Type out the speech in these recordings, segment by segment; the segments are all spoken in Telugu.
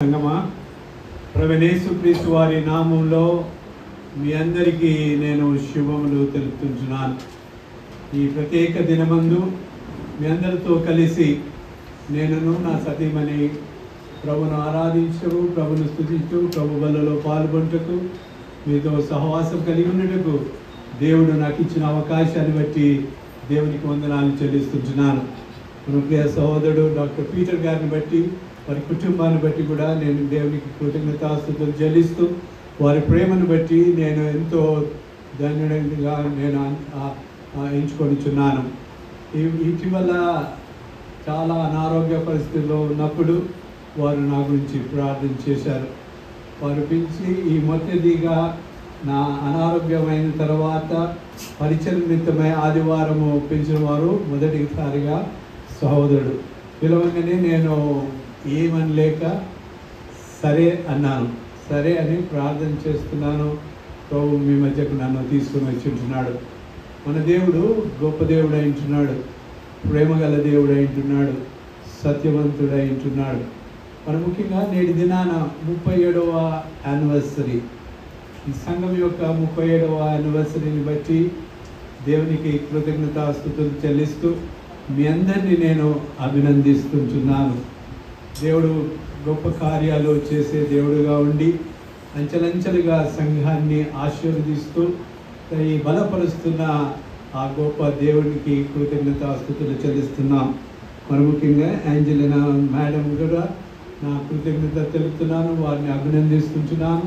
సంగమా ప్రభుయేసు వారి నామంలో మీ అందరికీ నేను శుభములు తెలుపుతున్నాను. ఈ ప్రత్యేక దినమందు మీ అందరితో కలిసి నేను నా సతీమణి ప్రభును ఆరాధించు, ప్రభును స్తుతించు, ప్రభు బలలో పాల్గొంటకు మీతో సహవాసం కలిగి ఉండటకు దేవుడు నాకు ఇచ్చిన అవకాశాన్ని బట్టి దేవునికి వందనాలు చెల్లిస్తున్నాను. మన ప్రియ సహోదరుడు డాక్టర్ పీటర్ గారిని బట్టి, వారి కుటుంబాన్ని బట్టి కూడా నేను దేవునికి కృతజ్ఞతాస్తుతులు చెల్లిస్తూ, వారి ప్రేమను బట్టి నేను ఎంతో ధన్యుడిగా నేను ఎంచుకొనిచున్నాను. ఇటీవల చాలా అనారోగ్య పరిస్థితుల్లో ఉన్నప్పుడు వారు నా గురించి ప్రార్థన చేశారు. వారు పిలిచి ఈ మొదటిదిగా నా అనారోగ్యమైన తర్వాత పరిచయం నిమిత్తమై ఆదివారము పిలిచిన వారు మొదటిసారిగా సహోదరుడు. పిలవగానే నేను ఏమనలేక సరే అన్నాను. సరే అని ప్రార్థన చేస్తున్నాను. ప్రభు మీ మధ్యకు నన్ను తీసుకుని వచ్చి ఉంటున్నాడు. మన దేవుడు గొప్ప దేవుడు అయింటున్నాడు, ప్రేమగల దేవుడు అయింటున్నాడు, సత్యవంతుడు అయింటున్నాడు. మరి ముఖ్యంగా నేటి దినాన 37వ యానివర్సరీ, ఈ సంఘం యొక్క 37వ యానివర్సరీని బట్టి దేవునికి కృతజ్ఞతాస్తుతులు చెల్లిస్తూ మీ అందరినీ నేను అభినందిస్తుంటున్నాను. దేవుడు గొప్ప కార్యాలు చేసే దేవుడుగా ఉండి అంచెలంచెలుగా సంఘాన్ని ఆశీర్వదిస్తూ ఈ బలపరుస్తున్న ఆ గొప్ప దేవునికి కృతజ్ఞతాస్తుతులు చెల్లిస్తున్నాం. మరి ముఖ్యంగా యాంజలినా మేడం కూడా నా కృతజ్ఞత తెలుపుతున్నాను, వారిని అభినందిస్తుంటున్నాను.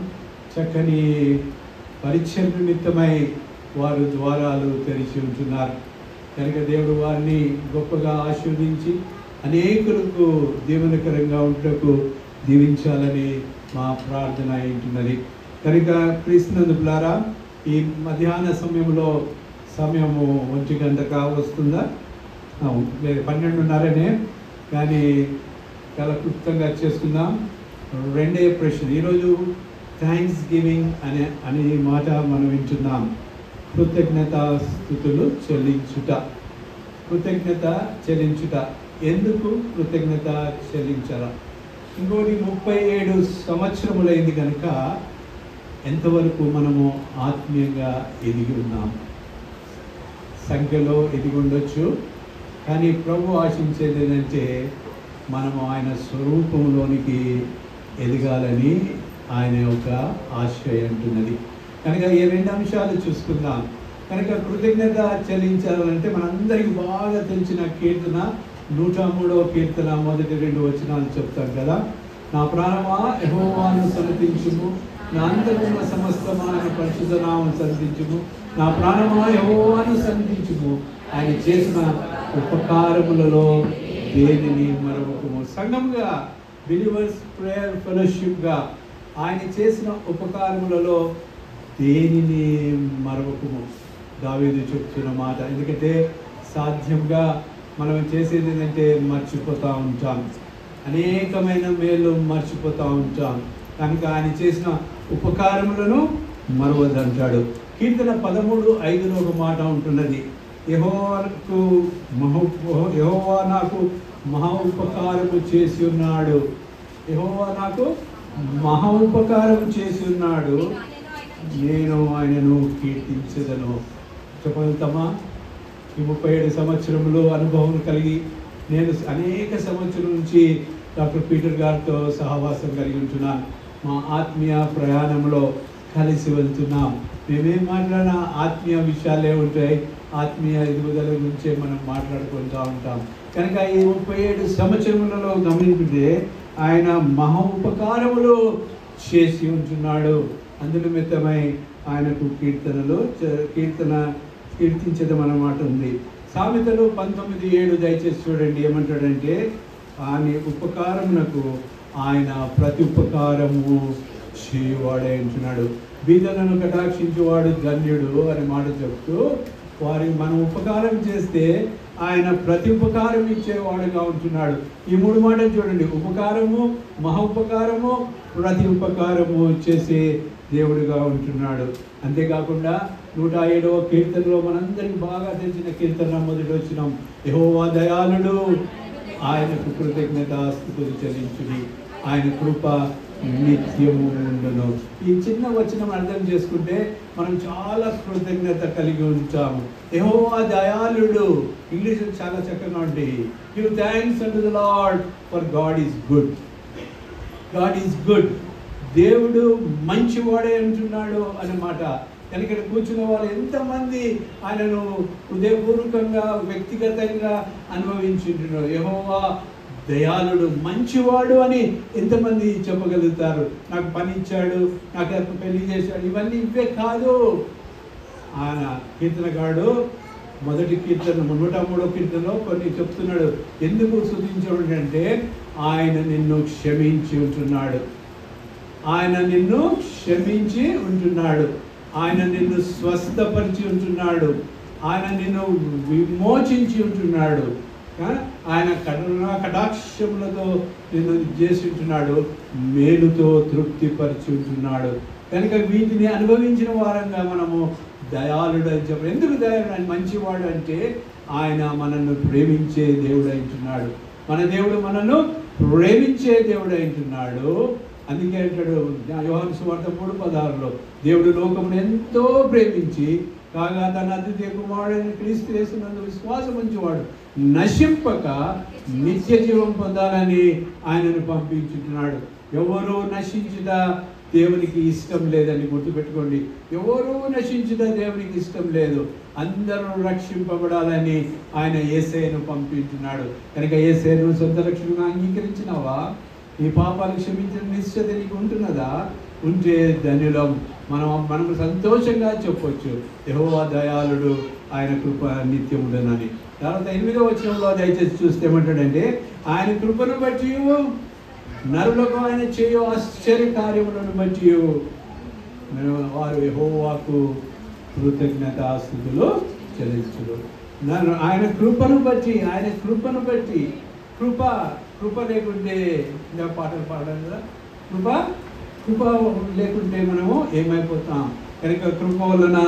చక్కని పరిచయం నిమిత్తమై వారు ద్వారాలు తెరిచి ఉంటున్నారు కనుక దేవుడు వారిని గొప్పగా ఆశీర్వదించి అనేకులకు దీవెనకరంగా ఉంటకు దీవించాలని మా ప్రార్థన ఉంటున్నది. కనుక క్రీస్తునందులారా, ఈ మధ్యాహ్న సమయము 1 గంట వస్తుందా? 12:30 కానీ చాలా క్లుప్తంగా చేసుకుందాం. రెండే ప్రశ్న. ఈరోజు థ్యాంక్స్ గివింగ్ అనే మాట మనం వింటున్నాం. కృతజ్ఞతాస్తుతులు చెల్లించుట. కృతజ్ఞత చెల్లించుట. ఎందుకు కృతజ్ఞత చెల్లించాలా? ఇంకోటి 37 సంవత్సరములైంది కనుక ఎంతవరకు మనము ఆత్మీయంగా ఎదిగి ఉన్నాం? సంఖ్యలో ఎదిగి ఉండొచ్చు, కానీ ప్రభు ఆశించేది ఏంటంటే మనము ఆయన స్వరూపంలోనికి ఎదగాలని ఆయన యొక్క ఆశయం అంటున్నది. కనుక ఈ 2 అంశాలు చూసుకుందాం. కనుక కృతజ్ఞత చెల్లించాలంటే మనందరికీ బాగా తెలిసిన కీర్తన 103వ కీర్తన మొదటి 2 వచనాలు చెప్తారు కదా. నా ప్రాణమా యెహోవాను సన్నతించుము, నా అంతమున్న సమస్తమా ఆయన పరిశుద్ధ నామమును సన్నతించుము. నా ప్రాణమా యెహోవాను సన్నతించుము, ఆయన చేసిన ఉపకారములలో దేనిని మరవకుము. సంఘంగా బిలీవర్స్ ప్రేయర్ ఫెలోషిప్గా ఆయన చేసిన ఉపకారములలో దేనిని మరవకుము. దావీదు చెప్తున్న మాట. ఎందుకంటే సాధ్యంగా మనం చేసేది ఏంటంటే మర్చిపోతూ ఉంటాం, అనేకమైన మేలు మర్చిపోతూ ఉంటాం. కనుక ఆయన చేసిన ఉపకారములను మరవద్దంటాడు. కీర్తన 13:5లో ఒక మాట ఉంటున్నది. యెహోవా నాకు మహా ఉపకారము చేసి ఉన్నాడు. యెహోవా నాకు మహా ఉపకారం చేసి ఉన్నాడు, నేను ఆయనను కీర్తించదను. చెప్పగలుగుతామా? ఈ 37 సంవత్సరంలో అనుభవం కలిగి నేను అనేక సంవత్సరం నుంచి డాక్టర్ పీటర్ గారితో సహవాసం కలిగి ఉంటున్నాను. మా ఆత్మీయ ప్రయాణంలో కలిసి వెళ్తున్నాం. మేమేం మాట్లాడినా ఆత్మీయ విషయాలే ఉంటాయి, ఆత్మీయ ఎదుగుదల గురించే మనం మాట్లాడుకుంటూ ఉంటాం. కనుక ఈ 37 సంవత్సరములలో గమనించుంటే ఆయన మహా ఉపకారములు చేసి ఉంటున్నాడు. అందునిమిత్తమై ఆయనకు కీర్తించడం అన్నమాట ఉంది. సామెతలు 19:7 దయచేసి చూడండి. ఏమంటాడంటే ఆయన ఉపకారమునకు ఆయన ప్రతి ఉపకారము చేయువాడే అంటున్నాడు. బీదలను కటాక్షించేవాడు ధన్యుడు అనే మాట చెప్తూ వారికి మనం ఉపకారం చేస్తే ఆయన ప్రతి ఉపకారం ఇచ్చేవాడుగా ఉంటున్నాడు. ఈ 3 మాటలు చూడండి. ఉపకారము, మహా ఉపకారము, ప్రతి ఉపకారము చేసే దేవుడిగా ఉంటున్నాడు. అంతేకాకుండా 107వ కీర్తనలో మనందరికీ బాగా తెలిసిన కీర్తన మొదటి వచనం, యెహోవా దయాళుడు, ఆయనకు కృతజ్ఞతాస్తుతులు చెల్లించుడి. ఆయన కృప నిత్యము ఉండును. ఈ చిన్న వచనం అర్థం చేసుకుంటే మనం చాలా కృతజ్ఞత కలిగి ఉంటాము. యెహోవా దయాళుడు. ఇంగ్లీష్ చాలా చక్కగా ఉంది. Give thanks unto the lord for God is good. God is good. దేవుడు మంచివాడే అంటున్నాడు అన్నమాట. కానీ ఇక్కడ కూర్చున్న వాళ్ళు ఎంతమంది ఆయనను హృదయపూర్వకంగా వ్యక్తిగతంగా అనుభవించుంటున్నారు. యెహోవా దయాళుడు, మంచివాడు అని ఎంతమంది చెప్పగలుగుతారు? నాకు పని ఇచ్చాడు, నాకు పెళ్లి చేశాడు, ఇవన్నీ ఇవే కాదు. ఆయన కీర్తనగాడు మొదటి కీర్తన 103వ కీర్తనలో కొన్ని చెప్తున్నాడు. ఎందుకు స్తుతించాడు అంటే ఆయన నిన్ను క్షమించి ఉంటున్నాడు, ఆయన నిన్ను క్షమించి ఉంటున్నాడు, ఆయన నిన్ను స్వస్థపరిచి ఉంటున్నాడు, ఆయన నిన్ను విమోచించి ఉంటున్నాడు, ఆయన కరుణా కటాక్షములతో నిన్ను చేసి ఉంటున్నాడు, మేలుతో తృప్తిపరిచి ఉంటున్నాడు. కనుక వీటిని అనుభవించిన వారంగా మనము దయాళుడు అని చెప్పారు. ఎందుకు దయాళుడు? ఆయన మంచివాడు అంటే ఆయన మనల్ని ప్రేమించే దేవుడు అంటున్నాడు. మన దేవుడు మనల్ని ప్రేమించే దేవుడు అంటున్నాడు. అందుకే అంటాడు యోహాను సువార్త 3:16లో, దేవుడు లోకమును ఎంతో ప్రేమించి కాగా తన అద్వితీయ కుమారుడైన క్రీస్తు యేసునందు విశ్వాసం ఉంచేవాడు నశింపక నిత్య జీవం పొందాలని ఆయనను పంపించుతున్నాడు. ఎవరూ నశించుట దేవునికి ఇష్టం లేదని గుర్తుపెట్టుకోండి. ఎవరూ నశించుట దేవునికి ఇష్టం లేదు. అందరూ రక్షింపబడాలని ఆయన యేసయ్యను పంపించున్నాడు. కనుక యేసయ్యను సొంత రక్షణగా అంగీకరించినావా? ఈ పాపాలు క్షమించిన నిశ్చయత నీకు ఉంటున్నదా? ఉంటే ధన్యులం. మనం సంతోషంగా చెప్పొచ్చు, యెహోవా దయాళుడు, ఆయన కృప నిత్యముడనని. తర్వాత 8వ వచనంలో దయచేసి చూస్తే ఏమంటాడంటే, ఆయన కృపను బట్టి నరులకు ఆయన చేయు ఆశ్చర్య కార్యములను బట్టి వారు యెహోవాకు కృతజ్ఞతాస్తుతులు చెల్లించుడు. ఆయన కృపను బట్టి, ఆయన కృపను బట్టి, కృప లేకుంటే ఇంకా పాటలు పాడాలి కదా, కృప లేకుంటే మనము ఏమైపోతాం? కనుక కృప వలన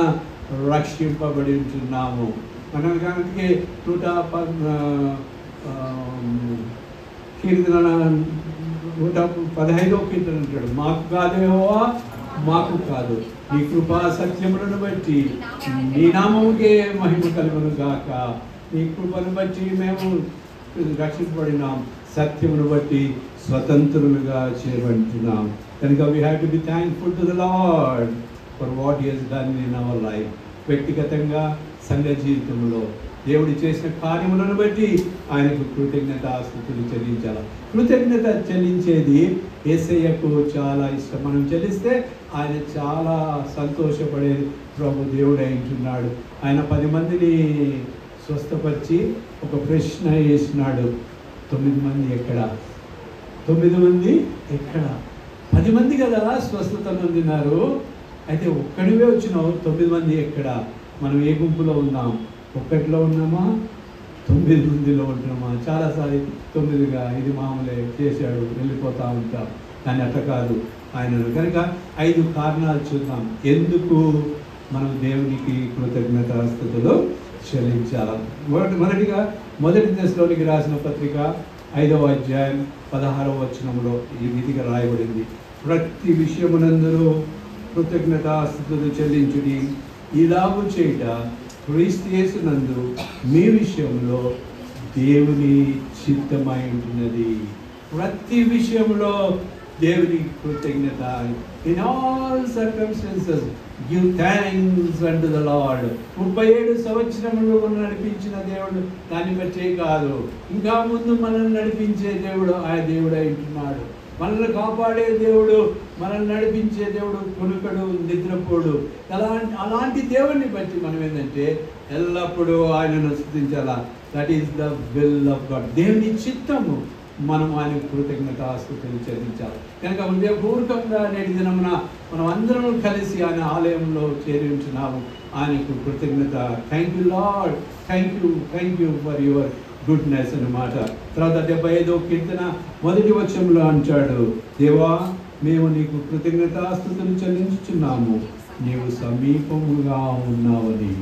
రక్షింపబడి ఉంటున్నాము. మనం కనుక 115వ కీర్తన అంటాడు, మాకు కాదు యెహోవా, మాకు కాదు, నీ కృపా సత్యములను బట్టి నీ నామముకే మహిమ కలుగును గాక. నీ కృపను బట్టి మేము రక్షించబడినాం, సత్యమును బట్టి స్వతంత్రులుగా చేయబడుతున్నాం. కనుక we have to be thankful to the lord for what he has done in our life. వ్యక్తిగతంగా సంఘ జీవితంలో దేవుడు చేసిన కార్యములను బట్టి ఆయనకు కృతజ్ఞతాస్తుతులు చెల్లించాలి. కృతజ్ఞత చెల్లించేది యేసయ్యకు చాలా ఇష్టం. మనం చెల్లిస్తే ఆయన చాలా సంతోషపడే ప్రభు దేవుడు అంటున్నాడు. ఆయన 10 మందిని స్వస్థపరిచి ఒక ప్రశ్న వేసినాడు, 9 మంది ఎక్కడ? 9 మంది ఎక్కడ? 10 మంది కదా స్వస్థత పొందినారు. అయితే ఒక్కడివే వచ్చినావు, 9 మంది ఎక్కడ? మనం ఏ గుంపులో ఉన్నాం? ఒక్కటిలో ఉన్నామా, 9 మందిలో ఉంటున్నామా? చాలాసార్లు 9గా ఇది మామూలే చేశాడు వెళ్ళిపోతూ ఉంటాం. కానీ అట్ట కాదు ఆయనను. కనుక 5 కారణాలు చూద్దాం ఎందుకు మనం దేవునికి కృతజ్ఞతాస్తుతులు చెల్లించాలి. మొదటిగా మొదటి దశలోనికి రాసిన పత్రిక 5వ అధ్యాయం 16వ వచనంలో ఈ రీతిగా రాయబడింది, ప్రతి విషయమునందరూ కృతజ్ఞతాస్తుతులు చెల్లించుడి, ఇలాగు చేయుట క్రీస్తు యేసునందు మీ విషయంలో దేవుని చిత్తమై ఉంటున్నది. ప్రతి విషయంలో దేవుని కృతజ్ఞత. In all circumstances give thanks unto the lord. 37 సంవత్సరములు నడిపించిన దేవుడు దాన్ని బట్టే కాదు, ఇంకా ముందు మనల్ని నడిపించే దేవుడు ఆ దేవుడు అంటున్నాడు. మనల్ని కాపాడే దేవుడు, మనల్ని నడిపించే దేవుడు, కొనుకడు నిద్రపోడు. అలాంటి దేవుడిని బట్టి మనం ఏంటంటే ఎల్లప్పుడూ ఆయనను స్తుతించాలా. That is the will of God. దేవుని చిత్తము. మనం ఆయన కృతజ్ఞతాస్తుతులు చెల్లించాలి. కనుక హృదయపూర్వకంగా నేటి దినమున మనం అందరం కలిసి ఆయన ఆలయంలో చేరి ఉంటున్నాము. ఆయనకు కృతజ్ఞత. Thank you lord, thank you for your goodness అన్నమాట. తర్వాత 75వ కీర్తన 1వ వచనంలో అంటాడు, దేవా మేము నీకు కృతజ్ఞతాస్తుతులు చెల్లించుచున్నాము, నీవు సమీపముగా ఉన్నావని.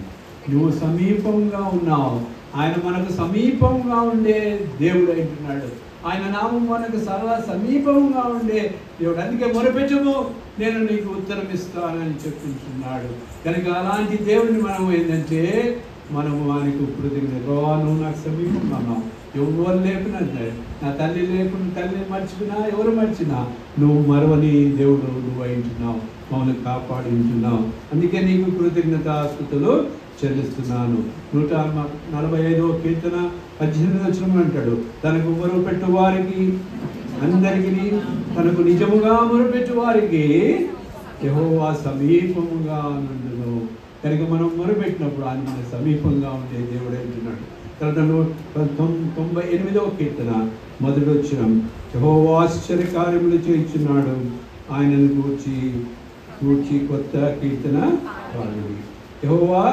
నువ్వు సమీపంగా ఉన్నావు. ఆయన మనకు సమీపంగా ఉండే దేవుడు అంటున్నాడు. ఆయన నామం మనకు సర్వ సమీపంగా ఉండే దేవుడు. అందుకే మొరపెట్టుము, నేను నీకు ఉత్తరం ఇస్తానని చెప్తున్నాడు. కనుక అలాంటి దేవుడిని మనం ఏంటంటే మనము ఆయనకు కృతజ్ఞత. నువ్వు నాకు సమీపంగా ఉన్నావు, ఎవరు లేకున్నా, నా తల్లి లేకుండా తల్లిని మర్చిపోయినా ఎవరు మర్చినా నువ్వు మరవని దేవుడు నువ్వు అయింటున్నావు, మమ్మల్ని కాపాడించున్నావు. అందుకే నీకు కృతజ్ఞతాస్తుతులు చెల్లిస్తున్నాను. 145వ కీర్తన 18వ వచనం అంటాడు, తనకు మొరపెట్టు వారికి అందరికీ, తనకు నిజముగా మొరపెట్టు వారికి యెహోవా సమీపముగా నుండును. కనుక మనం మొరపెట్టినప్పుడు ఆయన మన సమీపంగా ఉండే దేవుడు అంటున్నాడు. తర్వాత 98వ కీర్తన 1వ వచనం, యెహోవా ఆశ్చర్యకార్యములు చేయుచున్నాడు, ఆయనను గూర్చి కొత్త కీర్తన పాడుడి. యెహోవా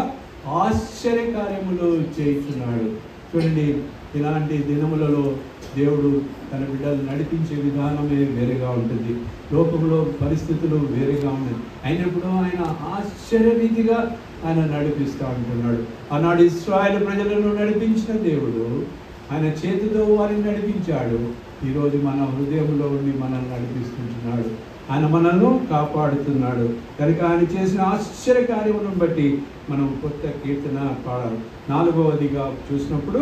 ఆశ్చర్యకార్యములు చేయుచున్నాడు. చూడండి, ఇలాంటి దినములలో దేవుడు తన బిడ్డలు నడిపించే విధానమే వేరేగా ఉంటుంది. లోకంలో పరిస్థితులు వేరేగా ఉన్నాయి. అయినప్పుడు ఆయన ఆశ్చర్యరీతిగా ఆయన నడిపిస్తూ ఉంటున్నాడు. ఆనాడు ఇశ్రాయేలు ప్రజలను నడిపించిన దేవుడు ఆయన చేతితో వారిని నడిపించాడు. ఈరోజు మన హృదయంలో ఉండి మనల్ని నడిపిస్తుంటున్నాడు. ఆయన మనల్ని కాపాడుతున్నాడు. కనుక ఆయన చేసిన ఆశ్చర్య కార్యములను బట్టి మనం కొత్త కీర్తన పాడాలి. 4వదిగా చూసినప్పుడు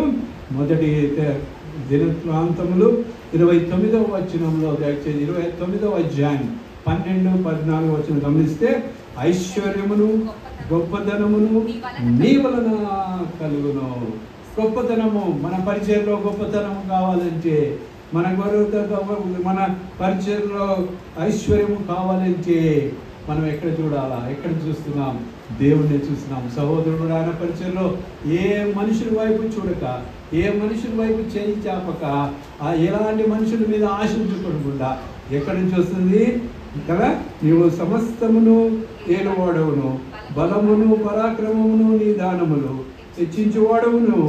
మొదటి దినవృత్తాంతములు 29వ వచనంలో, దయచేసి 29వ అధ్యాయం 12-14 వచనం గమనిస్తే, ఐశ్వర్యమును గొప్పతనమును నీ వలన కలుగును. గొప్పతనము, మన పరిచయంలో గొప్పతనము కావాలంటే, మన పరిచయంలో ఐశ్వర్యము కావాలంటే మనం ఎక్కడ చూడాలా? ఎక్కడ చూస్తున్నాం? దేవుణ్ణి చూస్తున్నాం. సహోదరుడు ఆయన పరిచయంలో ఏ మనుషుల వైపు చూడక, ఏ మనుషుల వైపు చేయి చాపక, ఎలాంటి మనుషుల మీద ఆశించకుండా ఎక్కడి నుంచి వస్తుంది కదా? నీవు సమస్తమును ఏలువాడవును, బలమును పరాక్రమమును నీ దానములు హెచ్చించువాడవును,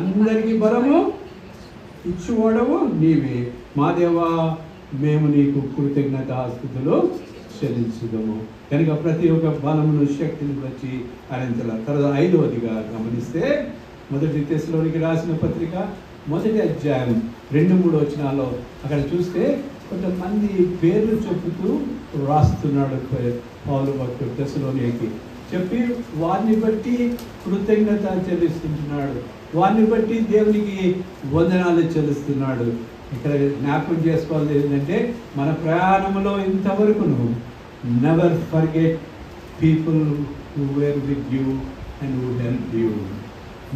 అందరికీ బలము ఇచ్చువాడవు నీవే. మా దేవా, మేము నీకు కృతజ్ఞతాస్తుతులు చెల్లించుదాము. కనుక ప్రతి ఒక్క బలమును శక్తిని బట్టి అనంతల. తర్వాత 5వదిగా గమనిస్తే, మొదటి తెస్సలోనికి రాసిన పత్రిక 1వ అధ్యాయం 2-3 వచనాల్లో అక్కడ చూస్తే కొంతమంది పేర్లు చెప్పుతూ రాస్తున్నాడు పౌలు భక్తుడు తెస్సలోనికి. చెప్పి వారిని బట్టి కృతజ్ఞత చెల్లిస్తుంటున్నాడు, వారిని బట్టి దేవునికి వందనాలు చెల్లిస్తున్నాడు. ఇక్కడ జ్ఞాపకం చేసుకోవాలి ఏంటంటే, మన ప్రయాణంలో ఇంతవరకును never forget people who were with you and who help you.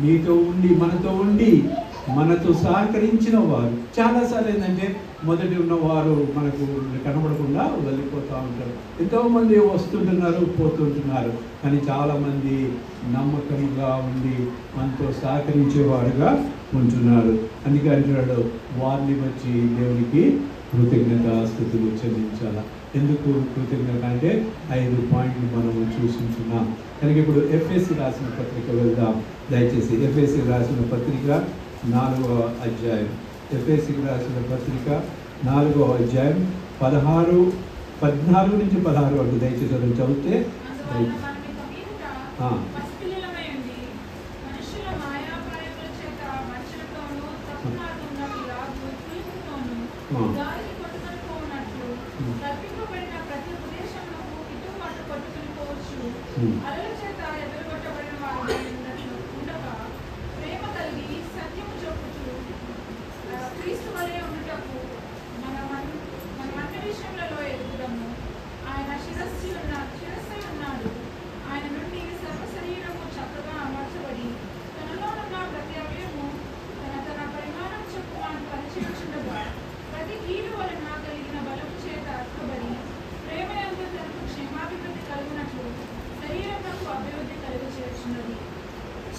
నీతో ఉండి, మనతో సహకరించిన వారు చాలాసార్లు ఏంటంటే, మొదటి ఉన్నవారు మనకు కనబడకుండా వెళ్ళిపోతూ ఉంటారు. ఎంతోమంది వస్తుంటున్నారు, పోతుంటున్నారు. కానీ చాలామంది నమ్మకంగా ఉండి మనతో సహకరించేవారుగా ఉంటున్నారు. అందుకే అంటున్నాడు, వారిని వచ్చి దేవునికి కృతజ్ఞతాస్తుతులు చెల్లించాలా. ఎందుకు కృతజ్ఞత అంటే 5 పాయింట్లు మనము చూసించున్నాం. కనుక ఇప్పుడు ఎఫ్ఎస్సి రాసిన పత్రిక వెళ్దాం. దయచేసి ఎఫ్ఎస్సి రాసిన పత్రిక 4వ అధ్యాయం, ఎఫ్ఎస్సికి రాసిన పత్రిక 4వ అధ్యాయం 14 నుంచి 16 వరకు దయచేసి అది చదివితే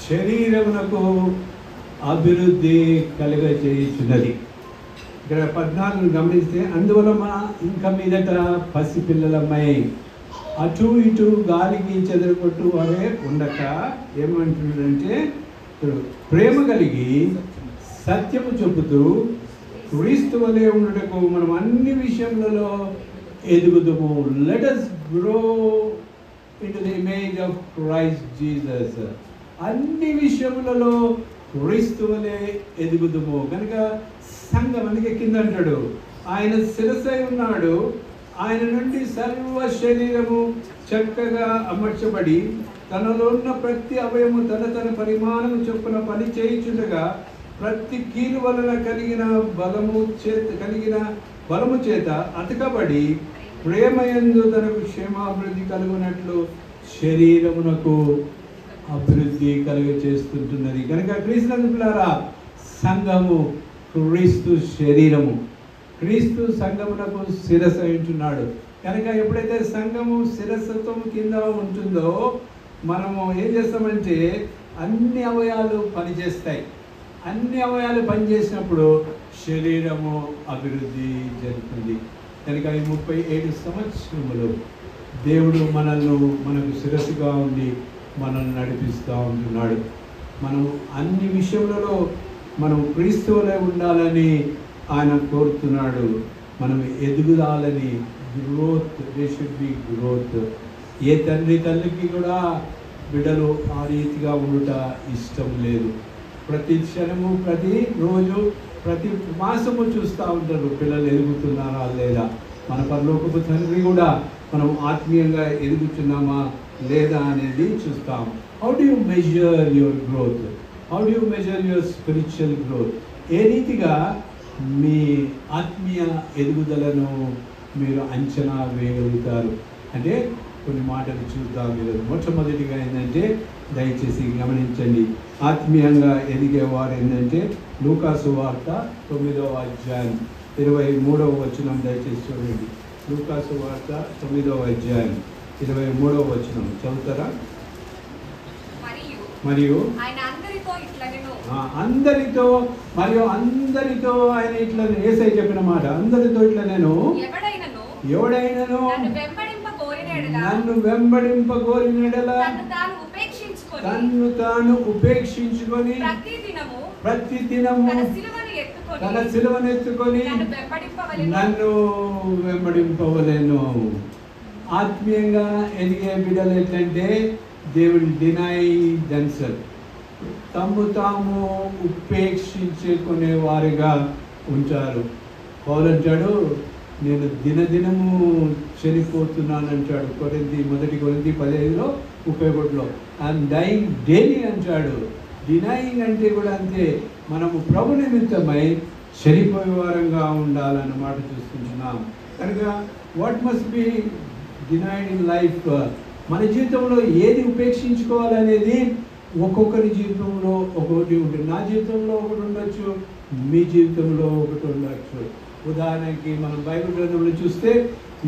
శరీరమునకు అభివృద్ధి కలుగజేయుచున్నది. ఇక్కడ 14 గమనిస్తే, అందువలన ఇంకా మీదట పసిపిల్లలమై అటు ఇటు గాలికి చెదరగొట్టు అవే ఉండక ఏమంటున్నాడంటే, ప్రేమ కలిగి సత్యము చెబుతూ క్రీస్తు వలె ఉండటకు మనం అన్ని విషయములలో ఎదుగుదుము. Let us grow into the image of Christ Jesus. అన్ని విషయములలో క్రీస్తు వలె ఎదుగుదుము. కనుక సంఘం, అందుకే కింద అంటాడు ఆయన శిరసై ఉన్నాడు, ఆయన నుండి సర్వ శరీరము చక్కగా అమర్చబడి తనలో ఉన్న ప్రతి అవయము తన పరిమాణము చొప్పున పని చేయుచుండగా ప్రతి కీలు వలన కలిగిన బలము చేత అతకబడి ప్రేమయందు తనకు క్షేమాభివృద్ధి కలుగునట్లు శరీరమునకు అభివృద్ధి కలుగ చేస్తుంటున్నది. కనుక క్రీస్తులారా సంఘము క్రీస్తు శరీరము, క్రీస్తు సంఘమునకు శిరస్సు ఉంటున్నాడు. కనుక ఎప్పుడైతే సంఘము శిరస్సుత్వం కింద ఉంటుందో మనము ఏం చేస్తామంటే అన్ని అవయాలు పనిచేస్తాయి. అన్ని అవయాలు పనిచేసినప్పుడు శరీరము అభివృద్ధి జరుగుతుంది. కనుక ఈ 37 సంవత్సరములు దేవుడు మనకు శిరస్సుగా ఉండి మనల్ని నడిపిస్తూ ఉంటున్నాడు. మనం అన్ని విషయములలో మనం క్రీస్తువులే ఉండాలని ఆయన కోరుతున్నాడు. మనం ఎదుగుదాలని, growth, they should be growth. ఏ తల్లికి కూడా బిడ్డలు ఆ రీతిగా ఉండుట ఇష్టం లేదు. ప్రతి క్షణము, ప్రతి రోజు, ప్రతి మాసము చూస్తూ ఉంటారు పిల్లలు ఎదుగుతున్నారా లేదా. మన పరలోకపు తండ్రి కూడా మనం ఆత్మీయంగా ఎదుగుతున్నామా లేదా అనేది చూస్తాం. How do you measure your growth? How do you measure your spiritual growth? ఏ రీతిగా మీ ఆత్మీయ ఎదుగుదలను మీరు అంచనా వేయగలుగుతారు అంటే కొన్ని మాటలు చూద్దాం. మీరు మొట్టమొదటిగా ఏంటంటే దయచేసి గమనించండి, ఆత్మీయంగా ఎదిగేవారు ఏంటంటే లూకాసు వార్త 9వ అధ్యాయం 23వ వచనం దయచేసి చూడండి. లూకాసు వార్త 9వ అధ్యాయం 23వ వచనం చదువుతారా? మరియు అందరితో ఆయన ఇట్లా యేసయ్య చెప్పిన మాట, అందరితో ఇట్లా నేను ఎవడైనను నన్ను వెంబడింపగోరినెడల తన్ను తాను ఉపేక్షించుకొని ప్రతి దినము తన సిలువను ఎత్తుకొని నన్ను వెంబడింపవలెను. ఆత్మీయంగా ఎదిగే బిడ్డలు ఎట్లంటే దే విల్ డినై దెమ్సెల్ఫ్, తమ్ము తాము ఉపేక్షించుకునే వారిగా ఉంటారు. పౌలు అంటాడు నేను దినదినము చనిపోతున్నాను అంటాడు. మొదటి కొరింథీ 15:31 ఐఎమ్ డైయింగ్ డైలీ అంటాడు. డినయింగ్ అంటే కూడా అంతే, మనము ప్రభు నిమిత్తమై చనిపోయే వారంగా ఉండాలన్నమాట చూస్తుంటున్నాం. కనుక what must be denied in life, మన జీవితంలో ఏది ఉపేక్షించుకోవాలనేది ఒక్కొక్కరి జీవితంలో ఒక్కొక్కటి ఉంటుంది. నా జీవితంలో ఒకటి ఉండొచ్చు, మీ జీవితంలో ఒకటి ఉండొచ్చు. ఉదాహరణకి మనం బైబిల్ గ్రంథంలో చూస్తే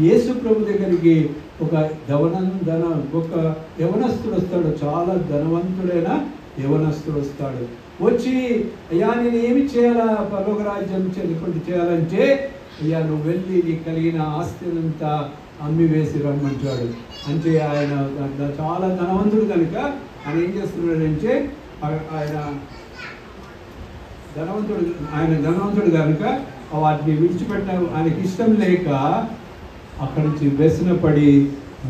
యేసు ప్రభు దగ్గరికి ఒక యవనస్తుడు వస్తాడు, చాలా ధనవంతుడైన యవనస్తుడు వస్తాడు. వచ్చి అయ్యా నేను ఏమి చేయాలా పరలోక రాజ్యం చేయాలంటే, అయ్యా నువ్వు వెళ్ళి నీకు కలిగిన ఆస్తినంతా అమ్మి వేసి రమ్మంటాడు. అంటే ఆయన చాలా ధనవంతుడు కనుక ఆయన ఏం చేస్తున్నాడంటే ఆయన ధనవంతుడు కనుక వాటిని విడిచిపెట్టారు. ఆయనకి ఇష్టం లేక అక్కడి నుంచి వ్యసనపడి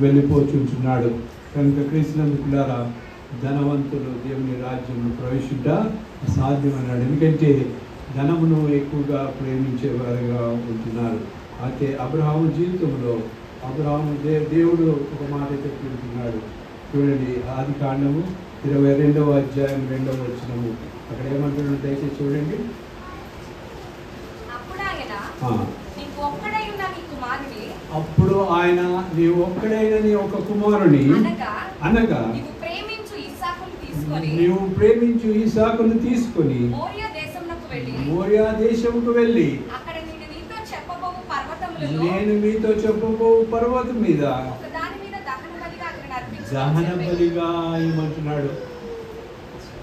వెళ్ళిపోచుంటున్నాడు. కనుక క్రీస్తునందుకులారా ధనవంతులు దేవుని రాజ్యంలో ప్రవేశించ సాధ్యమన్నాడు. ఎందుకంటే ధనమును ఎక్కువగా ప్రేమించేవారుగా ఉంటున్నారు. అయితే అబ్రహాము జీవితంలో దేవుడు ఒక మాట చెప్తున్నాడు. చూడండి, ఆదికాండము 22వ అధ్యాయం 2వ వచనము. అక్కడ ఏమంటున్నాడు దయచేసి చూడండి. అప్పుడు ఆయన నీవు ఒక్కడైన నీ ఒక కుమారుని అనగా నీవు ప్రేమించు ఇస్సాకును తీసుకొని మోరియా దేశముకు వెళ్ళి నేను మీతో చెప్పబో పర్వతం మీద దహన బలిగా ఇవ్వమంటున్నాడు.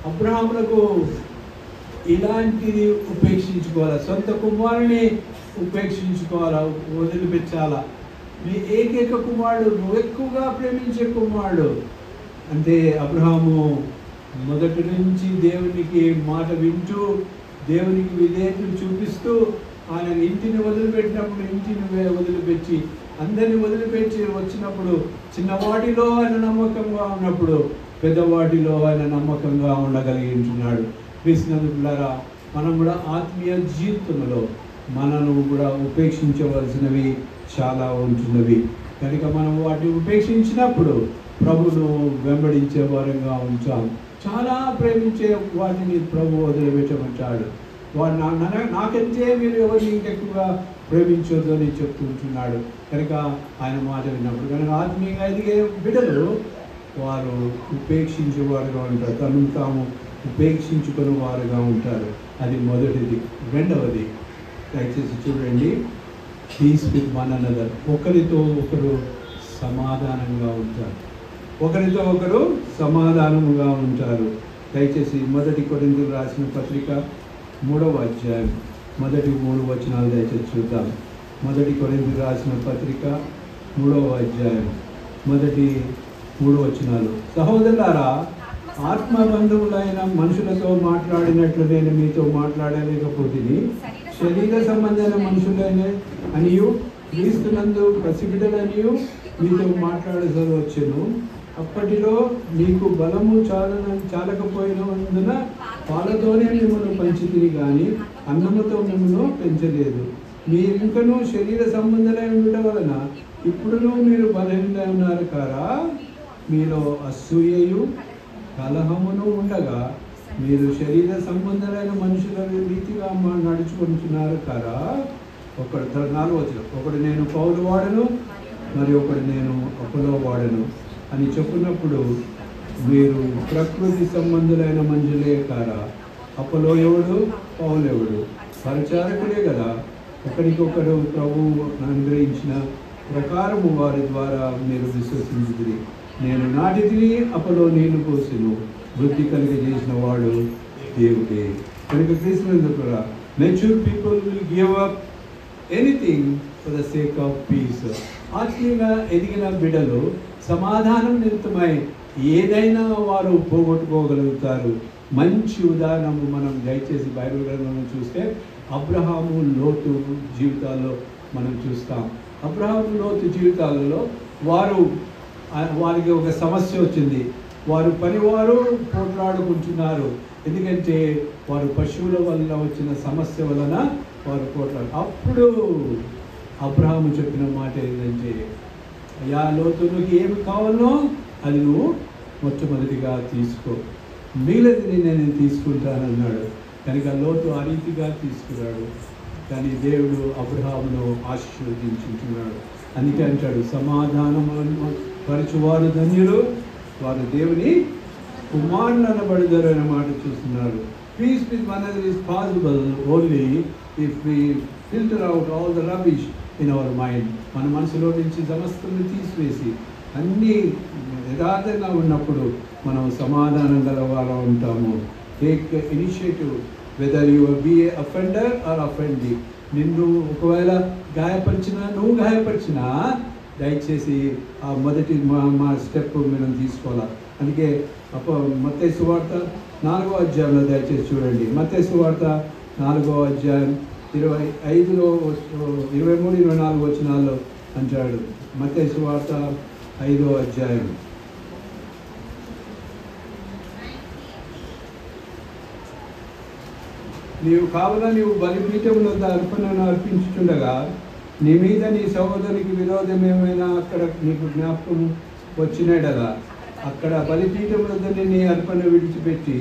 అబ్రహాములకు ఇలాంటిది ఉపేక్షించుకోవాలా, సొంత కుమారుని ఉపేక్షించుకోవాలా, వదిలిపెట్టాలా. నీ ఏకైక కుమారుడు, నువ్వు ఎక్కువగా ప్రేమించే కుమారుడు. అంటే అబ్రహాము మొదటి నుంచి దేవునికి మాట వింటూ దేవునికి విధేయతను చూపిస్తూ ఆయన ఇంటిని వదిలిపెట్టినప్పుడు ఇంటిని వదిలిపెట్టి అందరిని వదిలిపెట్టి వచ్చినప్పుడు చిన్నవాటిలో ఆయన నమ్మకంగా ఉన్నప్పుడు పెద్దవాటిలో ఆయన నమ్మకంగా ఉండగలిగించున్నాడు. క్రీస్తునందుకులారా మనం కూడా ఆత్మీయ జీవితంలో మనను కూడా ఉపేక్షించవలసినవి చాలా ఉంటున్నవి. కనుక మనం వాటిని ఉపేక్షించినప్పుడు ప్రభును వెంబడించే వారంగా ఉంటాం. చాలా ప్రేమించే వాటిని ప్రభు వదిలిపెట్టమంటాడు. వాడు నాకంటే మీరు ఎవరిని ఇంకెక్కువగా ప్రేమించొద్దు అని చెప్తుంటున్నాడు. కనుక ఆయన మాట విన్నప్పుడు కనుక ఆత్మీయంగా ఎదిగే బిడ్డలు వారు ఉపేక్షించేవారుగా ఉంటారు, తను తాము ఉపేక్షించుకునే వారుగా ఉంటారు. అది మొదటిది. రెండవది దయచేసి చూడండి, పీస్ విత్ వన్ అనదర్. ఒకరితో ఒకరు సమాధానంగా ఉంటారు, ఒకరితో ఒకరు సమాధానముగా ఉంటారు. దయచేసి 1 కొరింథీయులు రాసిన పత్రిక 3వ అధ్యాయం మొదటి 3 వచనాలు దయచేసి చూద్దాం. 1 కొరింథీయులు రాసిన పత్రిక 3వ అధ్యాయం మొదటి 3 వచనాలు. సహోదరులారా, ఆత్మబంధువులైన మనుషులతో మాట్లాడినట్లు నేను మీతో మాట్లాడలేకపోతే శరీర సంబంధమైన మనుషులైన అనియు క్రీస్తునందు పసిబిడ్డలనియు మీతో మాట్లాడవచ్చును. అప్పటిలో మీకు బలము చాలకపోయినందున పాలతోనే మిమ్మల్ని పంచితిని కానీ అన్నముతో మిమ్మల్ని పెంచలేదు. మీరింకనూ శరీర సంబంధులై ఉండటం వలన ఇప్పుడునూ మీరు బలహీనై ఉన్నారు కారా? మీలో అసూయయు కలహమును ఉండగా మీరు శరీర సంబంధులైన మనుషుల రీతిగా నడుచుకుంటున్నారు కారా? 4వ వచనం. ఒకడు నేను పౌలు వాడను, మరి ఒకడు నేను అపోలో వాడను అని చెప్పున్నప్పుడు మీరు ప్రకృతి సంబంధులైన మనుషులే కారా? అపోలో ఎవడు, పౌలు ఎవడు? పరిచారకులే కదా. ఒకరికొకరు ప్రభువు అనుగ్రహించిన ప్రకారము వారి ద్వారా మీరు విశ్వసించుదురి. నేను నాటిదిని, అపోలో నీళ్లు పోసెను, వృద్ధి కలిగజేసిన వాడు దేవుడే. కనుక క్రీస్తునందు కూడా mature people will give up anything for the sake of piece. ఆత్మీయంగా ఎదిగిన బిడ్డలు సమాధానం నిమిత్తమై ఏదైనా వారు పోగొట్టుకోగలుగుతారు. మంచి ఉదాహరణ మనం దయచేసి బైబిల్ గ్రంథంలో చూస్తే అబ్రహాము, లోతు జీవితాల్లో మనం చూస్తాం. అబ్రహాము, లోతు జీవితాలలో వారికి ఒక సమస్య వచ్చింది. వారు పనివారు పోట్లాడుకుంటున్నారు. ఎందుకంటే వారు పశువుల వల్ల వచ్చిన సమస్య వలన వారు పోట్లాడు. అప్పుడు అబ్రహాము చెప్పిన మాట ఏంటంటే, అయ్యా లోతు, నువ్వు ఏమి కావాలో అది నువ్వు మొట్టమొదటిగా తీసుకో, మిగిలినది నేను తీసుకుంటానన్నాడు. కనుక లోతు ఆ రీతిగా తీసుకున్నాడు. కానీ దేవుడు అబ్రహామును ఆశీర్వదించుతున్నాడు. అందుకే అంటాడు, సమాధానము పరచువారు ధన్యులు, వారు దేవుని కుమారులు అనబడతారు అనే మాట చూస్తున్నారు. Peace with one another is possible only if we filter out all the rubbish in our mind. మన మనసులో నుంచి సమస్తాన్ని తీసివేసి అన్నీ యథార్థంగా ఉన్నప్పుడు మనం సమాధానం గలవారా ఉంటాము. Take initiative whether you be a offender or offendee. నిన్ను ఒకవేళ గాయపరిచినా, నువ్వు గాయపరిచినా దయచేసి ఆ మొదటి మా స్టెప్ మనం తీసుకోవాలి. అందుకే మత్తయి సువార్త 4వ అధ్యాయంలో దయచేసి చూడండి. మత్తయి సువార్త 4వ అధ్యాయం 23, 24 వచనాల్లో అంటాడు. మత్తయి సువార్త 5వ అధ్యాయం. నీవు బలిపీఠంలో అర్పణను అర్పించుచుండగా నీ మీద నీ సహోదరునికి విరోధం ఏమైనా అక్కడ నీకు జ్ఞాపకం వచ్చినాడలా, అక్కడ బలిపీఠం వద్దని నీ అర్పణ విడిచిపెట్టి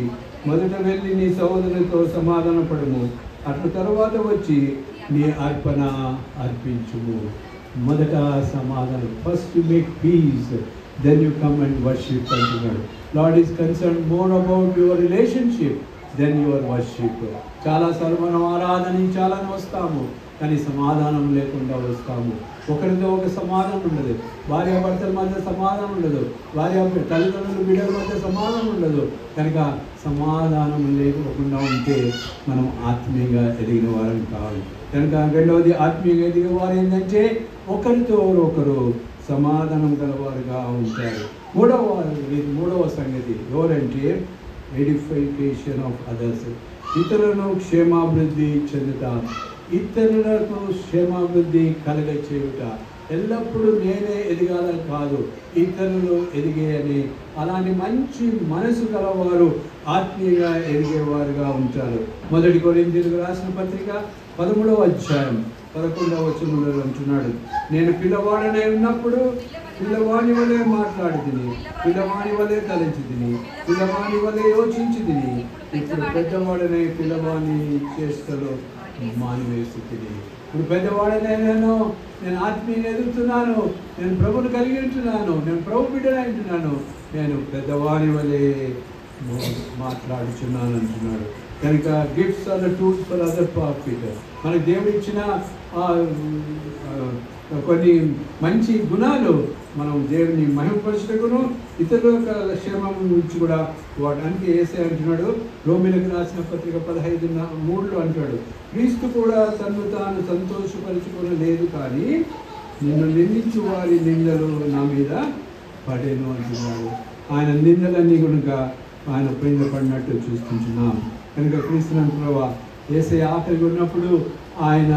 మొదట వెళ్ళి నీ సహోదరునితో సమాధాన పడము, అటు తర్వాత వచ్చి నీ అర్పణ అర్పించుము. మొదట సమాధానం. First you make peace, then you come and worship అంటున్నాడు. Lord is concern more about your relationship than your worship. చాలాసార్లు మనం ఆరాధనించాలని వస్తాము, కానీ సమాధానం లేకుండా వస్తాము. ఒకరితో ఒక సమాధానం ఉండదు, భార్యాభర్తల మధ్య సమాధానం ఉండదు, తల్లిదండ్రులు బిడ్డల మధ్య సమాధానం ఉండదు. కనుక సమాధానం లేకుండా ఉంటే మనం ఆత్మీయంగా ఎదిగిన వారం కావాలి. కనుక రెండవది, ఆత్మీయంగా ఎదిగిన వారు ఏంటంటే ఒకరితో ఒకరు సమాధానం గలవారుగా ఉంటారు. మూడవ సంగతి ఎవరంటే ఎడిఫికేషన్ ఆఫ్ అదర్స్. ఇతరులను క్షేమాభివృద్ధి చెందుట, ఇతరులకు క్షేమాభివృద్ధి కలగ చేయుట. ఎల్లప్పుడూ నేనే ఎదగాలని కాదు, ఇతరులు ఎదిగేయని. అలాంటి మంచి మనసు గలవారు ఆత్మీయంగా ఎదిగేవారుగా ఉంటారు. 1 కొరింథీయులకు రాసిన పత్రిక 13వ అధ్యాయం 11వ వచనంలో అంటున్నాడు, నేను పిల్లవాడనే ఉన్నప్పుడు పిల్లవాని వలె మాట్లాడి తిని, పిల్లవాని వలె తలంచి తిని, పిల్లవాని వలె యోచించి తిని, ఇప్పుడు పెద్దవాడనే పిల్లవాని చేష్టలో మానివేసి తిని. ఇప్పుడు పెద్దవాడనే నేను ఆత్మీయంగా ఎదుగుతున్నాను, నేను ప్రభుని కలిగి ఉంటున్నాను, నేను ప్రభు బిడ్డనే ఉంటున్నాను, నేను పెద్దవాని వలె మాట్లాడుచున్నాను అంటున్నాడు. కనుక gifts are the tools for other profit. మనకు దేవుడు ఇచ్చిన కొన్ని మంచి గుణాలు మనం దేవుని మహిమపరచుటకును ఇతరుల క్షేమం నుంచి కూడా వాడడానికి యేసయ్య అంటున్నాడు. రోమీయులకు రాసిన పత్రిక 15:3 అంటాడు, క్రీస్తు కూడా తన్ను తాను సంతోషపరచుకోలేదు, కానీ నిన్ను నిందించు వారి నిందలు నా మీద పడేను అంటున్నాడు. ఆయన నిందలన్నీ కనుక ఆయన పైన పడినట్టు చూస్తుంటున్నాం. కనుక క్రీస్తునందు ప్రభా యేసయ్య ఆకలిగా ఉన్నప్పుడు ఆయన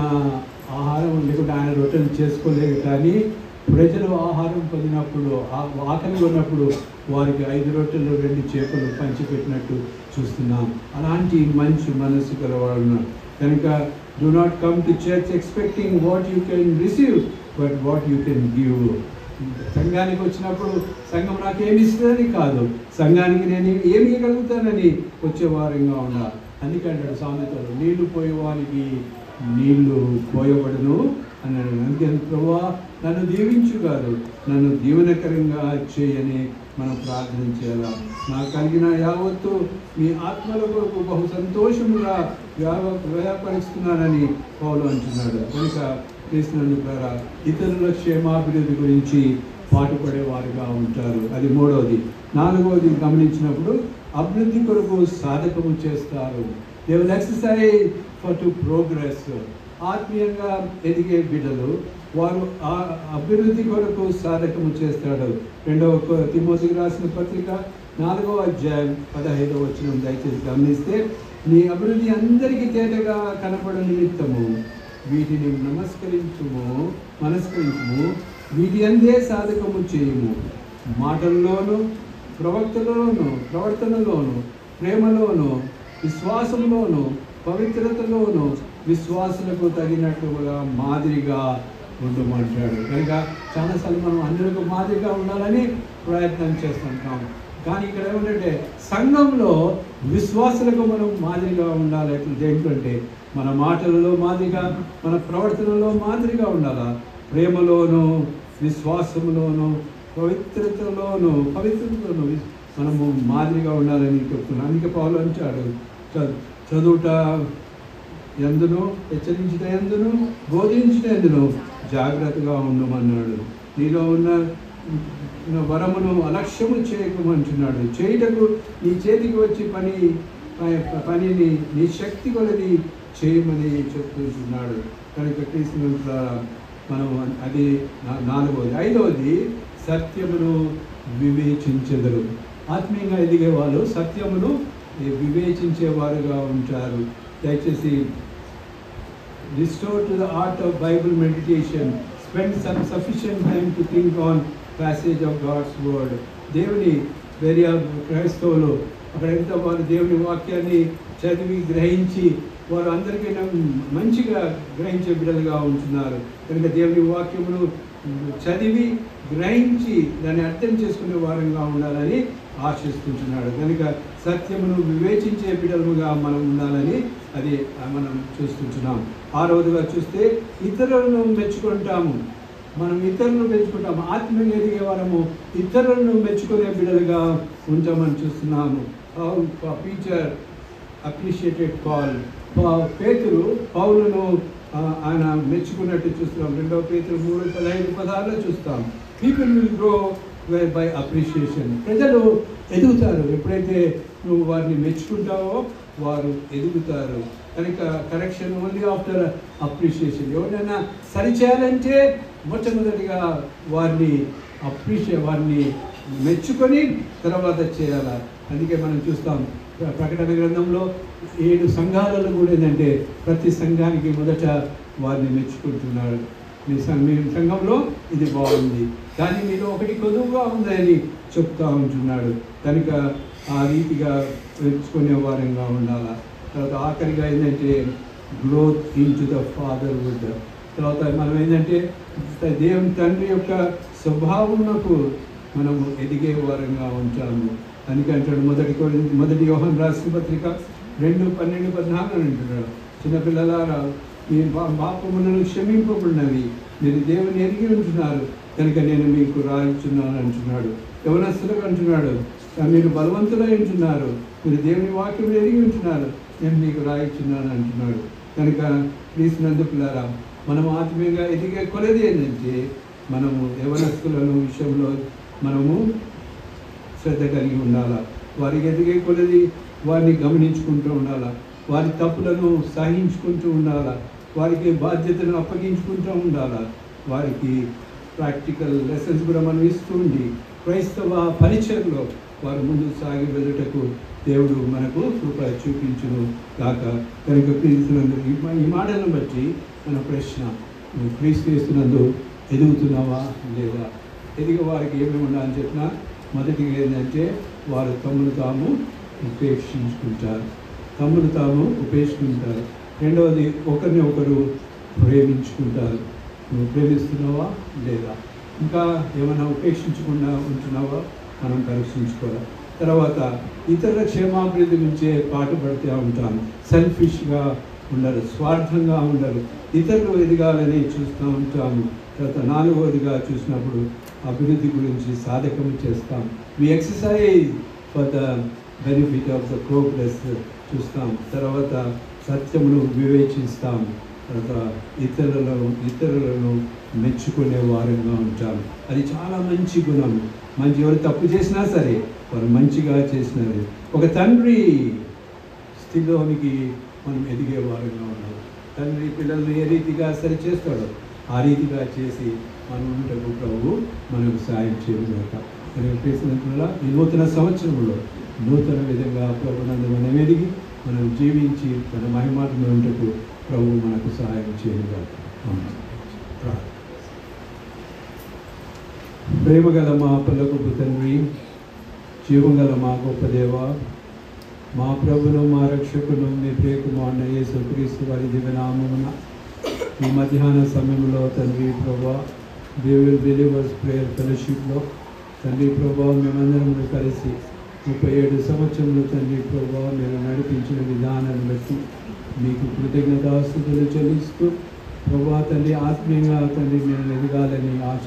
ఆహారం లేకుంటే ఆయన రొట్టెలు చేసుకోలేదు, కానీ ప్రజలు ఆహారం పొందినప్పుడు ఆకలిగా ఉన్నప్పుడు వారికి 5 రొట్టెలు 2 చేపలు పంచిపెట్టినట్టు చూస్తున్నాం. అలాంటి మంచి మనసు గలవాడు. కనుక do not come to church expecting what you can receive, but what you can give. సంఘానికి వచ్చినప్పుడు సంఘం నాకేమి ఇస్తుందని కాదు, సంఘానికి నేను ఏమి ఇవ్వగలుగుతానని వచ్చేవారంగా ఉండాలి. అందుకంటాడు సామెతలు, నీళ్లు పోయేవానికి నీళ్లు పోయబడును అన్నాడు. అందుకని ప్రభువా నన్ను దీవించు కాదు, నన్ను దీవెనకరంగా చేయని మనం ప్రార్థన చేయాలా. నాకు కలిగిన యావత్తు మీ ఆత్మల కొరకు బహు సంతోషముగా వ్యయపరుస్తున్నానని పౌలు అంటున్నాడు. కనుక క్రీస్తునందు ద్వారా ఇతరుల క్షేమాభివృద్ధి గురించి పాటుపడేవారుగా ఉంటారు. అది 3వది. 4వది గమనించినప్పుడు అభివృద్ధి కొరకు సాధకము చేస్తారు. They will exercise for to progress. ఆత్మీయంగా ఎదిగే బిడ్డలు వారు అభివృద్ధి కొరకు సాధకము చేస్తాడు. 2వ తిమోతికి రాసిన పత్రిక 4వ అధ్యాయం 15వ వచనం దయచేసి గమనిస్తే, నీ అభివృద్ధి అందరికీ తేటగా కనపడ నిమిత్తము వీటిని మనస్కరించుము, వీటి అందే సాధకము చేయుము. మాటల్లోనూ ప్రవర్తనలోను ప్రేమలోను విశ్వాసంలోను పవిత్రతలోను విశ్వాసులకు తగినట్టుగా మాదిరిగా ఉండమంటాడు. కనుక చాలాసార్లు మనం అందరికీ మాదిరిగా ఉండాలని ప్రయత్నం చేస్తుంటాం, కానీ ఇక్కడ ఏమంటే సంఘంలో విశ్వాసులకు మనం మాదిరిగా ఉండాలి. ఏంటంటే మన మాటలలో మాదిరిగా, మన ప్రవర్తనలో మాదిరిగా ఉండాలా. ప్రేమలోను విశ్వాసంలోను పవిత్రతలోను మనము మాదిరిగా ఉండాలని చెప్తున్నాం. అందుకే పౌలు అంటాడు, చదువుట ఎందును హెచ్చరించుట ఎందును బోధించుట ఎందును జాగ్రత్తగా ఉండమన్నాడు. నీలో ఉన్న వరమును అలక్ష్యము చేయకమంటున్నాడు. చేయుటకు నీ చేతికి వచ్చి పనిని నీ శక్తి కొలది చేయమని చెప్తున్నాడు. కనుక క్రీస్తు మనం అది 4వది. 5వది సత్యమును వివేచించెదరు. ఆత్మీయంగా ఎదిగే వాళ్ళు సత్యమును వివేచించేవారుగా ఉంటారు. దయచేసి restore to the art of Bible meditation, spend some sufficient time to think on passage of God's word. దేవుని వేరే క్రైస్తవులు అక్కడ ఎంత వారు దేవుని వాక్యాన్ని చదివి గ్రహించి వారు అందరికైనా మంచిగా గ్రహించే బిడ్డలుగా ఉంటున్నారు. కనుక దేవుని వాక్యమును చదివి గ్రహించి దాన్ని అర్థం చేసుకునే వారంగా ఉండాలని ఆశిస్తుంటున్నాడు. కనుక సత్యమును వివేచించే బిడ్డలుగా మనం ఉండాలని అది మనం చూస్తుంటున్నాం. 6వదిగా చూస్తే ఇతరులను మెచ్చుకుంటాము. మనం ఇతరులను మెచ్చుకుంటాము. ఆత్మీయంగా ఎదిగే వారము ఇతరులను మెచ్చుకునే బిడ్డలుగా ఉంటామని చూస్తున్నాము. Peter appreciated Paul. పేతురు పౌలును ఆయన మెచ్చుకున్నట్టు చూస్తున్నాం. 2వ పేతురు 3:15-16 చూస్తాం. People will grow by appreciation. ప్రజలు ఎదుగుతారు ఎప్పుడైతే నువ్వు వారిని మెచ్చుకుంటావో వారు ఎదుగుతారు. కనుక కరెక్షన్ ఓన్లీ ఆఫ్టర్ అప్రిషియేషన్. ఎవరైనా సరిచేయాలంటే మొట్టమొదటిగా వారిని మెచ్చుకొని తర్వాత చేయాలి. అందుకే మనం చూస్తాం ప్రకటన గ్రంథంలో 7 సంఘాలలో కూడా ఏంటంటే ప్రతి సంఘానికి మొదట వారిని మెచ్చుకుంటున్నాడు. మీ సంఘంలో ఇది బాగుంది, కానీ మీలో ఒకటి కొదువుగా ఉందని చెప్తా ఉంటున్నాడు. కనుక ఆ రీతిగా నేర్చుకునే వారంగా ఉండాలా. తర్వాత ఆఖరిగా ఏంటంటే growth in to the fatherhood. తర్వాత మనం ఏంటంటే దేవుని తండ్రి యొక్క స్వభావమునకు మనము ఎదిగే వారంగా ఉంటాము. అందుకంటాడు మొదటి యోహాను రాసిన పత్రిక 2:12-14 అంటున్నాడు, చిన్నపిల్లలారా మీ పాపములను క్షమింపబడినవి, మీరు దేవుని ఎరిగి ఉంటున్నారు కనుక నేను మీకు రాయించున్నాను అంటున్నాడు. యవనస్తులకు అంటున్నాడు, మీరు బలవంతులై ఉంటున్నారు, మీరు దేవుని వాక్యం ఎరిగి ఉంటున్నారు, నేను మీకు రాయించున్నాను అంటున్నాడు. కనుక క్రీస్తునందు పిల్లారా, మనం ఆత్మీయంగా ఎదిగే కొలది ఏంటంటే మనము యవనస్తులను విషయంలో మనము శ్రద్ధ కలిగి ఉండాలా. వారికి ఎదిగే కొలది వారిని గమనించుకుంటూ ఉండాలా, వారి తప్పులను సహించుకుంటూ ఉండాలా, వారికి బాధ్యతను అప్పగించుకుంటూ ఉండాలా, వారికి ప్రాక్టికల్ లెసన్స్ కూడా మనం ఇస్తూ ఉండి క్రైస్తవ పరిచయంలో వారు ముందు సాగి వెళ్ళుటకు దేవుడు మనకు కృప చూపించును గాక. కనుక క్రీస్తునందు ఈ మాటలను బట్టి మన ప్రశ్న, నువ్వు క్రీస్తు చేస్తున్నందు ఎదుగుతున్నావా లేదా? ఎదిగే వారికి ఏమి ఉండాలని చెప్పినా మొదటిగా ఏంటంటే వారు తమను తాము ఉపేక్షించుకుంటారు. రెండవది ఒకరిని ఒకరు ప్రేమించుకుంటారు. నువ్వు ప్రేమిస్తున్నావా లేదా? ఇంకా ఏమైనా ఉపేక్షించకుండా ఉంటున్నావా? మనం పరీక్షించుకోవాలి. తర్వాత ఇతరుల క్షేమాభివృద్ధి గురించే పాటుపడుతూ ఉంటాను. సెల్ఫిష్గా ఉండరు, స్వార్థంగా ఉండరు, ఇతరులు ఎదగాలని చూస్తూ ఉంటాము. తర్వాత నాలుగవదిగా చూసినప్పుడు అభివృద్ధి గురించి సాధకం చేస్తాం. We exercise for the benefit of the progress చూస్తాం. తర్వాత సత్యమును వివేచిస్తాం. తర్వాత ఇతరులను మెచ్చుకునే వారంగా ఉంటాం. అది చాలా మంచి గుణం. ఎవరు తప్పు చేసినా సరే వారు మంచిగా చేసినది. ఒక తండ్రి స్థితిలోనికి మనం ఎదిగే వారంగా ఉన్నాం. తండ్రి పిల్లల్ని ఏ రీతిగా సరి చేస్తాడో ఆ రీతిగా చేసి మనం ఉండటకు ప్రభువు మనకు సాయం చేయలేక. ఈ నూతన సంవత్సరంలో నూతన విధంగా ప్రభునందు మనం ఎదిగి మనం జీవించి తన మహిమాటను ఉండటకు ప్రభువు మనకు సహాయం చేయలేక. ప్రేమగల మా పల్లకపు తండ్రి, జీవంగల మా గొప్ప దేవ, మా ప్రభును మా రక్షకును మీ ప్రియకుమారుడైన యేసుక్రీస్తు వారి దివ్యనామమున ఈ మధ్యాహ్న సమయంలో తండ్రి ప్రభా దేవుల్ బిలీవర్స్ ప్రేయర్ ఫెలోషిప్లో తండ్రి ప్రభా మేమందరం కలిసి 37 సంవత్సరంలో తండ్రి ప్రభా మీరు నడిపించిన విధానాన్ని బట్టి మీకు కృతజ్ఞతాస్తుతులు చెల్లిస్తూ ప్రభా తండ్రి ఆత్మీయంగా తండ్రి మేము ఎదగాలని ఆశ